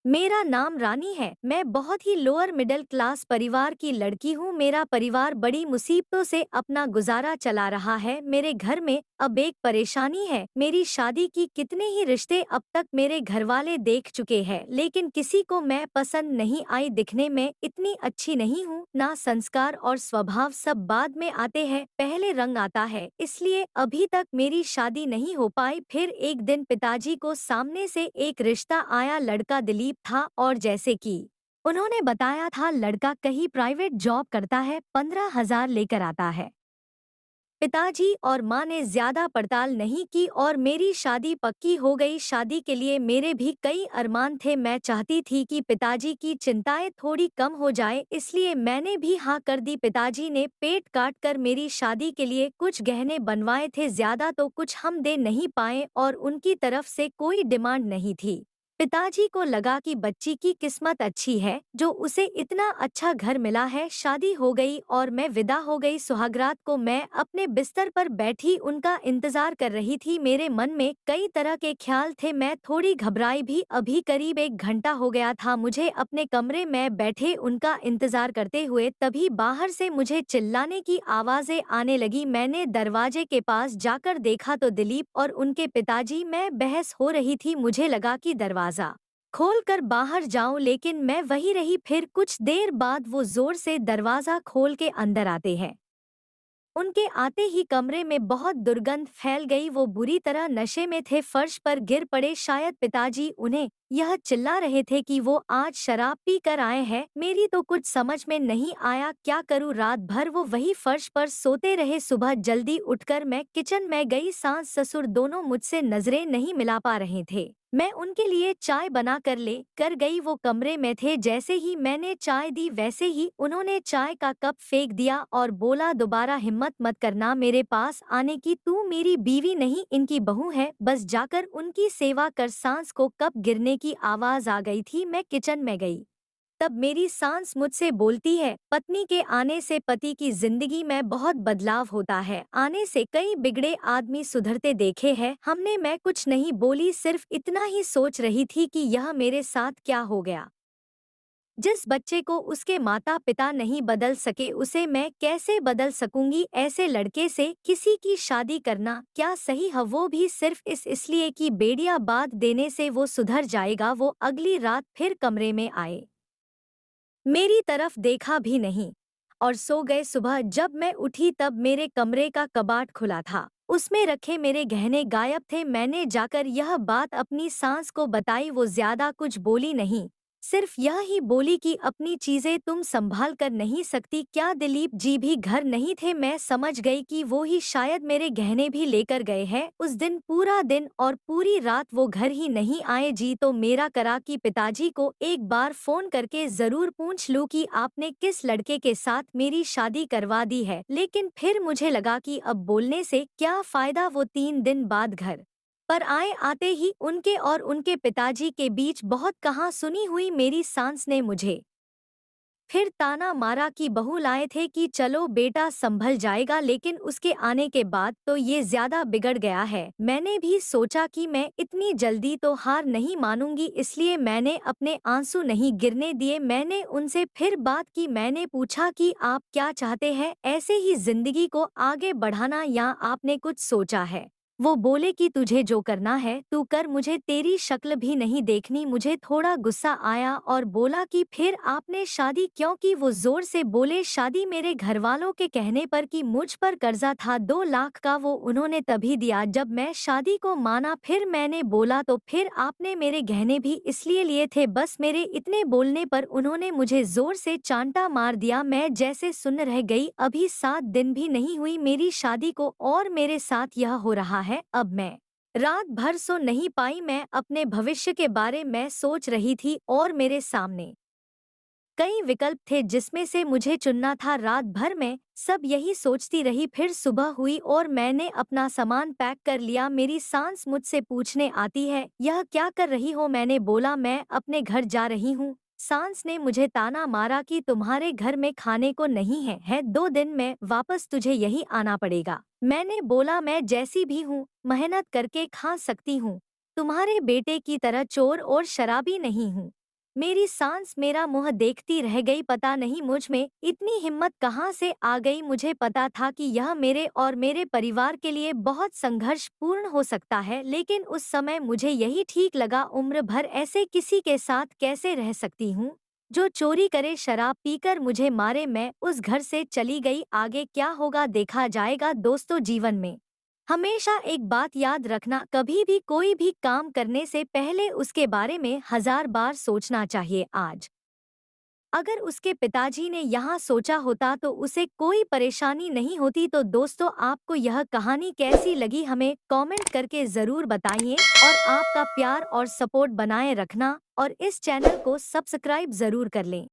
मेरा नाम रानी है। मैं बहुत ही लोअर मिडिल क्लास परिवार की लड़की हूँ। मेरा परिवार बड़ी मुसीबतों से अपना गुजारा चला रहा है। मेरे घर में अब एक परेशानी है। मेरी शादी की कितने ही रिश्ते अब तक मेरे घर वाले देख चुके हैं, लेकिन किसी को मैं पसंद नहीं आई। दिखने में इतनी अच्छी नहीं हूँ, ना संस्कार और स्वभाव सब बाद में आते हैं, पहले रंग आता है, इसलिए अभी तक मेरी शादी नहीं हो पाई। फिर एक दिन पिताजी को सामने से एक रिश्ता आया। लड़का दिलीप था और जैसे कि उन्होंने बताया था, लड़का कहीं प्राइवेट जॉब करता है, 15,000 लेकर आता है। पिताजी और माँ ने ज्यादा पड़ताल नहीं की और मेरी शादी पक्की हो गई। शादी के लिए मेरे भी कई अरमान थे। मैं चाहती थी कि पिताजी की चिंताएं थोड़ी कम हो जाए, इसलिए मैंने भी हाँ कर दी। पिताजी ने पेट काट कर मेरी शादी के लिए कुछ गहने बनवाए थे। ज्यादा तो कुछ हम दे नहीं पाए और उनकी तरफ से कोई डिमांड नहीं थी। पिताजी को लगा कि बच्ची की किस्मत अच्छी है, जो उसे इतना अच्छा घर मिला है। शादी हो गई और मैं विदा हो गई। सुहागरात को मैं अपने बिस्तर पर बैठी उनका इंतजार कर रही थी। मेरे मन में कई तरह के ख्याल थे। मैं थोड़ी घबराई भी। अभी करीब 1 घंटा हो गया था मुझे अपने कमरे में बैठे उनका इंतजार करते हुए। तभी बाहर से मुझे चिल्लाने की आवाजें आने लगी। मैंने दरवाजे के पास जाकर देखा तो दिलीप और उनके पिताजी में बहस हो रही थी। मुझे लगा कि दरवाजा खोल कर बाहर जाऊं, लेकिन मैं वही रही। फिर कुछ देर बाद वो जोर से दरवाजा खोल के अंदर आते हैं। उनके आते ही कमरे में बहुत दुर्गंध फैल गई। वो बुरी तरह नशे में थे, फर्श पर गिर पड़े। शायद पिताजी उन्हें यह चिल्ला रहे थे कि वो आज शराब पी कर आए हैं। मेरी तो कुछ समझ में नहीं आया, क्या करूं। रात भर वो वही फर्श पर सोते रहे। सुबह जल्दी उठकर मैं किचन में गई। सास ससुर दोनों मुझसे नजरें नहीं मिला पा रहे थे। मैं उनके लिए चाय बना कर ले कर गई। वो कमरे में थे। जैसे ही मैंने चाय दी, वैसे ही उन्होंने चाय का कप फेंक दिया और बोला, दोबारा हिम्मत मत करना मेरे पास आने की। तू मेरी बीवी नहीं, इनकी बहू है, बस जाकर उनकी सेवा कर। सांस को कप गिरने की आवाज आ गई थी। मैं किचन में गई, तब मेरी सास मुझसे बोलती है, पत्नी के आने से पति की जिंदगी में बहुत बदलाव होता है। आने से कई बिगड़े आदमी सुधरते देखे हैं हमने। मैं कुछ नहीं बोली, सिर्फ इतना ही सोच रही थी कि यह मेरे साथ क्या हो गया। जिस बच्चे को उसके माता पिता नहीं बदल सके, उसे मैं कैसे बदल सकूंगी। ऐसे लड़के से किसी की शादी करना क्या सही है? वो भी सिर्फ इसलिए कि बेड़िया बांध देने से वो सुधर जाएगा। वो अगली रात फिर कमरे में आए, मेरी तरफ देखा भी नहीं और सो गए। सुबह जब मैं उठी तब मेरे कमरे का कबाट खुला था। उसमें रखे मेरे गहने गायब थे। मैंने जाकर यह बात अपनी सास को बताई। वो ज्यादा कुछ बोली नहीं, सिर्फ यह ही बोली कि अपनी चीजें तुम संभाल कर नहीं सकती क्या? दिलीप जी भी घर नहीं थे। मैं समझ गई कि वो ही शायद मेरे गहने भी लेकर गए हैं। उस दिन पूरा दिन और पूरी रात वो घर ही नहीं आए। जी तो मेरा करा कि पिताजी को एक बार फोन करके जरूर पूछ लूं कि आपने किस लड़के के साथ मेरी शादी करवा दी है, लेकिन फिर मुझे लगा कि अब बोलने से क्या फायदा। वो 3 दिन बाद घर पर आए। आते ही उनके और उनके पिताजी के बीच बहुत कहा सुनी हुई। मेरी सास ने मुझे फिर ताना मारा कि बहू लाए थे कि चलो बेटा संभल जाएगा, लेकिन उसके आने के बाद तो ये ज्यादा बिगड़ गया है। मैंने भी सोचा कि मैं इतनी जल्दी तो हार नहीं मानूंगी, इसलिए मैंने अपने आंसू नहीं गिरने दिए। मैंने उनसे फिर बात की। मैंने पूछा कि आप क्या चाहते हैं, ऐसे ही जिंदगी को आगे बढ़ाना या आपने कुछ सोचा है? वो बोले कि तुझे जो करना है तू कर, मुझे तेरी शक्ल भी नहीं देखनी। मुझे थोड़ा गुस्सा आया और बोला कि फिर आपने शादी क्यों की? वो जोर से बोले, शादी मेरे घर वालों के कहने पर की। मुझ पर कर्जा था 2 लाख का, वो उन्होंने तभी दिया जब मैं शादी को माना। फिर मैंने बोला, तो फिर आपने मेरे गहने भी इसलिए लिए थे? बस मेरे इतने बोलने पर उन्होंने मुझे जोर से चांटा मार दिया। मैं जैसे सुन रह गई। अभी 7 दिन भी नहीं हुई मेरी शादी को और मेरे साथ यह हो रहा है। अब मैं रात भर सो नहीं पाई। मैं अपने भविष्य के बारे में सोच रही थी और मेरे सामने कई विकल्प थे जिसमें से मुझे चुनना था। रात भर मैं सब यही सोचती रही। फिर सुबह हुई और मैंने अपना सामान पैक कर लिया। मेरी सास मुझसे पूछने आती है, यह क्या कर रही हो? मैंने बोला, मैं अपने घर जा रही हूँ। सास ने मुझे ताना मारा कि तुम्हारे घर में खाने को नहीं है 2 दिन में वापस तुझे यही आना पड़ेगा। मैंने बोला, मैं जैसी भी हूँ मेहनत करके खा सकती हूँ, तुम्हारे बेटे की तरह चोर और शराबी नहीं हूँ। मेरी सांस मेरा मुंह देखती रह गई। पता नहीं मुझ में इतनी हिम्मत कहाँ से आ गई। मुझे पता था कि यह मेरे और मेरे परिवार के लिए बहुत संघर्षपूर्ण हो सकता है, लेकिन उस समय मुझे यही ठीक लगा। उम्र भर ऐसे किसी के साथ कैसे रह सकती हूँ जो चोरी करे, शराब पीकर मुझे मारे। मैं उस घर से चली गई। आगे क्या होगा देखा जाएगा। दोस्तों, जीवन में हमेशा एक बात याद रखना, कभी भी कोई भी काम करने से पहले उसके बारे में 1000 बार सोचना चाहिए। आज अगर उसके पिताजी ने यहाँ सोचा होता तो उसे कोई परेशानी नहीं होती। तो दोस्तों, आपको यह कहानी कैसी लगी हमें कमेंट करके ज़रूर बताइए, और आपका प्यार और सपोर्ट बनाए रखना, और इस चैनल को सब्सक्राइब ज़रूर कर लें।